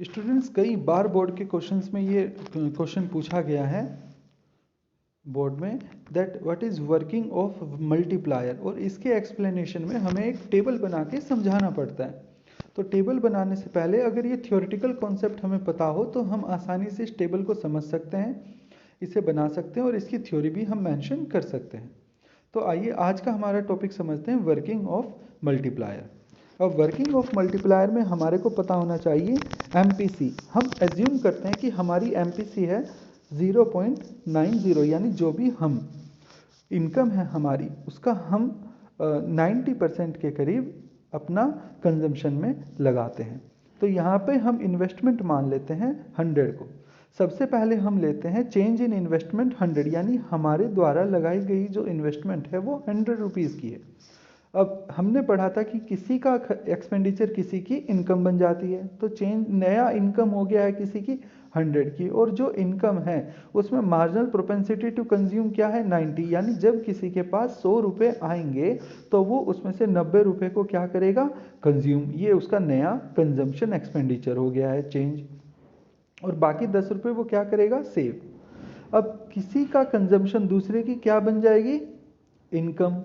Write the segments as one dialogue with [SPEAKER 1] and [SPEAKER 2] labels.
[SPEAKER 1] Students कई बार board के questions में ये क्वेश्चन पूछा गया है बोर्ड में that what is working of multiplier, और इसके एक्सप्लेनेशन में हमें एक टेबल बना के समझाना पड़ता है। तो टेबल बनाने से पहले अगर ये थ्योरेटिकल कॉन्सेप्ट हमें पता हो तो हम आसानी से इस टेबल को समझ सकते हैं, इसे बना सकते हैं और इसकी थ्योरी भी हम मेंशन कर सकते हैं। तो आइए आज का हमारा टॉपिक समझते हैं, वर्किंग ऑफ मल्टीप्लायर। अब वर्किंग ऑफ मल्टीप्लायर में हमारे को पता होना चाहिए एमपीसी। हम एज्यूम करते हैं कि हमारी एमपीसी है 0.90, यानी जो भी हम इनकम है हमारी उसका हम 90% के करीब अपना कंजम्पशन में लगाते हैं। तो यहाँ पे हम इन्वेस्टमेंट मान लेते हैं 100 को। सबसे पहले हम लेते हैं चेंज इन इन्वेस्टमेंट 100, यानी हमारे द्वारा लगाई गई जो इन्वेस्टमेंट है वो 100 रुपीज़ की है। अब हमने पढ़ा था कि किसी का एक्सपेंडिचर किसी की इनकम बन जाती है, तो चेंज नया इनकम हो गया है किसी की 100 की, और जो इनकम है उसमें मार्जिनल प्रोपेंसिटी टू कंज्यूम क्या है 90, यानी जब किसी के पास 100 रुपये आएंगे तो वो उसमें से 90 रुपये को क्या करेगा, कंज्यूम। ये उसका नया कंजम्पशन एक्सपेंडिचर हो गया है चेंज, और बाकी 10 रुपये वो क्या करेगा, सेव। अब किसी का कंजम्पशन दूसरे की क्या बन जाएगी, इनकम।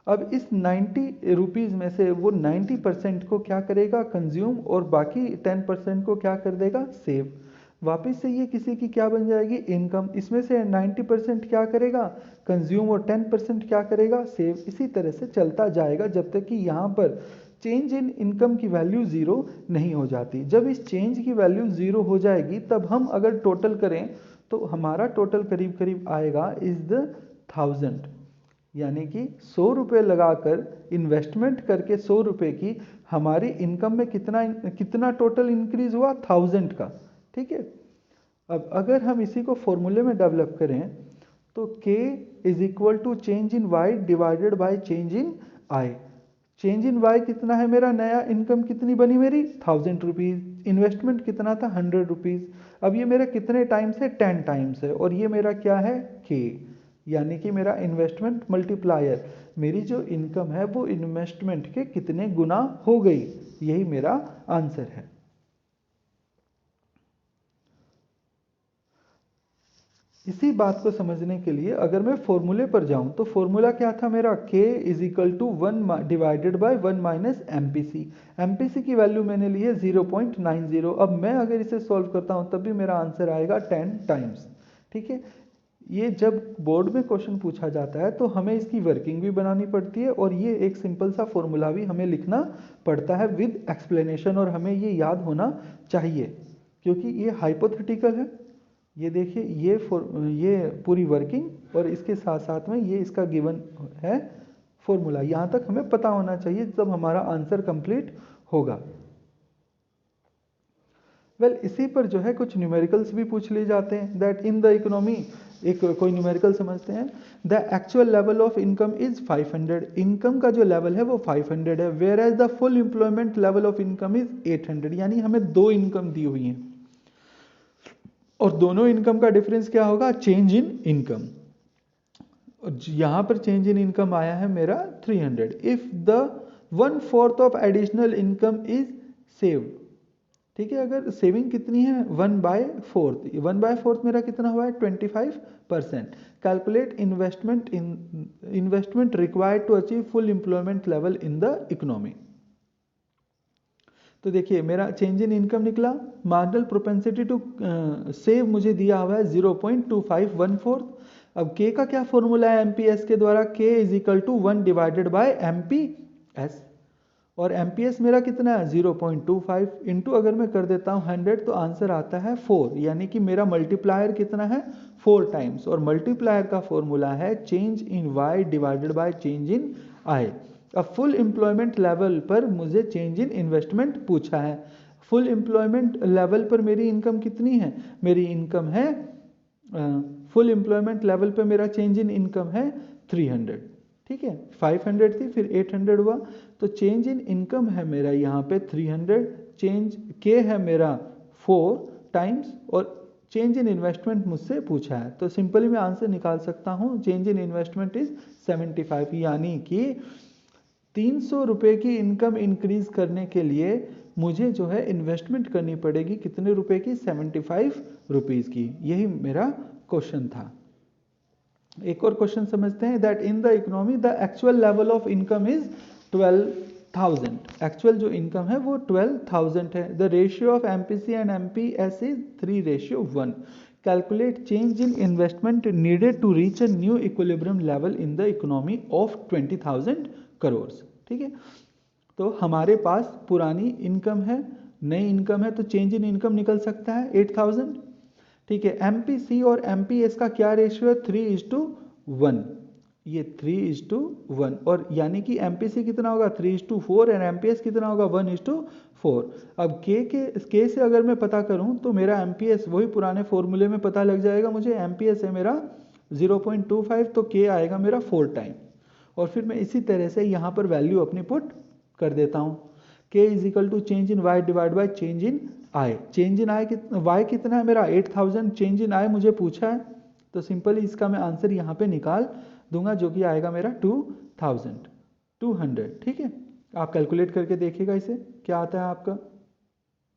[SPEAKER 1] अब इस 90 रुपीज़ में से वो 90% को क्या करेगा, कंज्यूम, और बाकी 10% को क्या कर देगा, सेव। वापस से ये किसी की क्या बन जाएगी, इनकम। इसमें से 90% क्या करेगा, कंज्यूम, और 10% क्या करेगा, सेव। इसी तरह से चलता जाएगा जब तक कि यहाँ पर चेंज इन इनकम की वैल्यू ज़ीरो नहीं हो जाती। जब इस चेंज की वैल्यू ज़ीरो हो जाएगी तब हम अगर टोटल करें तो हमारा टोटल करीब करीब आएगा इज़ द 1000, यानी कि 100 रुपये लगाकर इन्वेस्टमेंट करके 100 रुपये की हमारी इनकम में कितना टोटल इंक्रीज हुआ, 1000 का। ठीक है। अब अगर हम इसी को फॉर्मूले में डेवलप करें तो K is equal to change in Y divided by change in I। Change in Y कितना है मेरा, नया इनकम कितनी बनी मेरी, 1000 रुपीज़। इन्वेस्टमेंट कितना था, 100 रुपीज़। अब ये मेरा कितने टाइम्स है, 10 टाइम्स है, और ये मेरा क्या है, K, यानी कि मेरा इन्वेस्टमेंट मल्टीप्लायर, मेरी जो इनकम है वो इन्वेस्टमेंट के कितने गुना हो गई, यही मेरा आंसर है। इसी बात को समझने के लिए अगर मैं फॉर्मूले पर जाऊं तो फॉर्मूला क्या था मेरा, K is equal to 1 divided by 1 minus MPC. MPC की वैल्यू मैंने ली है 0.90। अब मैं अगर इसे सॉल्व करता हूं तब भी मेरा आंसर आएगा 10 टाइम्स। ठीक है। ये जब बोर्ड में क्वेश्चन पूछा जाता है तो हमें इसकी वर्किंग भी बनानी पड़ती है, और ये एक सिंपल सा फॉर्मूला भी हमें लिखना पड़ता है विद एक्सप्लेनेशन, और हमें ये याद होना चाहिए क्योंकि ये हाइपोथेटिकल है। ये देखिए ये पूरी वर्किंग और इसके साथ साथ में ये इसका गिवन है फॉर्मूला, यहाँ तक हमें पता होना चाहिए तब हमारा आंसर कंप्लीट होगा। इसी पर जो है कुछ न्यूमेरिकल्स भी पूछ लिए जाते हैं दैट इन द इकोनॉमी, एक कोई न्यूमेरिकल समझते हैं। The actual level of income is 500, income का जो लेवल है वो 500 है, whereas the full employment level of income is 800, यानी हमें दो इनकम दी हुई हैं और दोनों इनकम का डिफरेंस क्या होगा, चेंज इन इनकम। यहां पर चेंज इन इनकम आया है मेरा 300 if the 1/4 of additional income is saved. ठीक है, अगर सेविंग कितनी है 1/4, 1/4 मेरा कितना हुआ है 25%। Calculate investment required to achieve full employment level in the economy. तो देखिए मेरा चेंज इन इनकम निकला, मार्जिनल प्रोपेंसिटी टू सेव मुझे दिया हुआ है 0.2514। अब के का क्या फॉर्मूला है एमपीएस के द्वारा, K is equal to 1 divided by MPS, और एमपीएस मेरा कितना है 0.25 इंटू अगर मैं कर देता हूँ 100 तो आंसर आता है 4, यानी कि मेरा मल्टीप्लायर कितना है 4 टाइम्स, और मल्टीप्लायर का फॉर्मूला है change in Y divided by change in I. अब फुल एम्प्लॉयमेंट लेवल पर मुझे चेंज इन इन्वेस्टमेंट पूछा है। फुल एम्प्लॉयमेंट लेवल पर मेरी इनकम कितनी है, मेरी इनकम है फुल एम्प्लॉयमेंट लेवल पर मेरा चेंज इन इनकम है 300। ठीक है, 500 थी फिर 800 हुआ, तो चेंज इन इनकम है मेरा यहाँ पे 300, चेंज के है मेरा 4 टाइम्स, और चेंज इन इन्वेस्टमेंट मुझसे पूछा है, तो सिंपली मैं आंसर निकाल सकता हूँ चेंज इन इन्वेस्टमेंट इज 75, यानी कि 300 रुपये की इनकम इंक्रीज करने के लिए मुझे जो है इन्वेस्टमेंट करनी पड़ेगी कितने रुपए की, 75 रुपीज़ की। यही मेरा क्वेश्चन था। एक और क्वेश्चन समझते हैं। That in the economy the actual level of income is 12,000। Actual जो इनकम है वो 12,000 है। The ratio of MPC and MPS is 3:1। Calculate change in investment needed to reach a new equilibrium level in the economy of 20,000 crore. ठीक है, तो हमारे पास पुरानी income है, नई इनकम है, तो चेंज इन इनकम निकल सकता है 8,000। ठीक है, एमपीसी और एमपीएस का क्या रेशियो है, 3:1। ये 3:1, और यानी कि एमपीसी कितना होगा 3:4 और एमपीएस कितना होगा 1:4। अब के से अगर मैं पता करूं तो मेरा एमपीएस वही पुराने फॉर्मूले में पता लग जाएगा मुझे। एमपीएस है मेरा 0.25, तो के आएगा मेरा 4 टाइम। और फिर मैं इसी तरह से यहाँ पर वैल्यू अपनी पुट कर देता हूँ। k is equal to change in y divide by change in i। Change in I y कितना है मेरा 8,000, चेंज इन i मुझे पूछा है, तो सिंपली इसका मैं आंसर यहाँ पे निकाल दूंगा, जो कि आएगा मेरा 2,200। ठीक है, आप कैलकुलेट करके देखिएगा इसे क्या आता है आपका।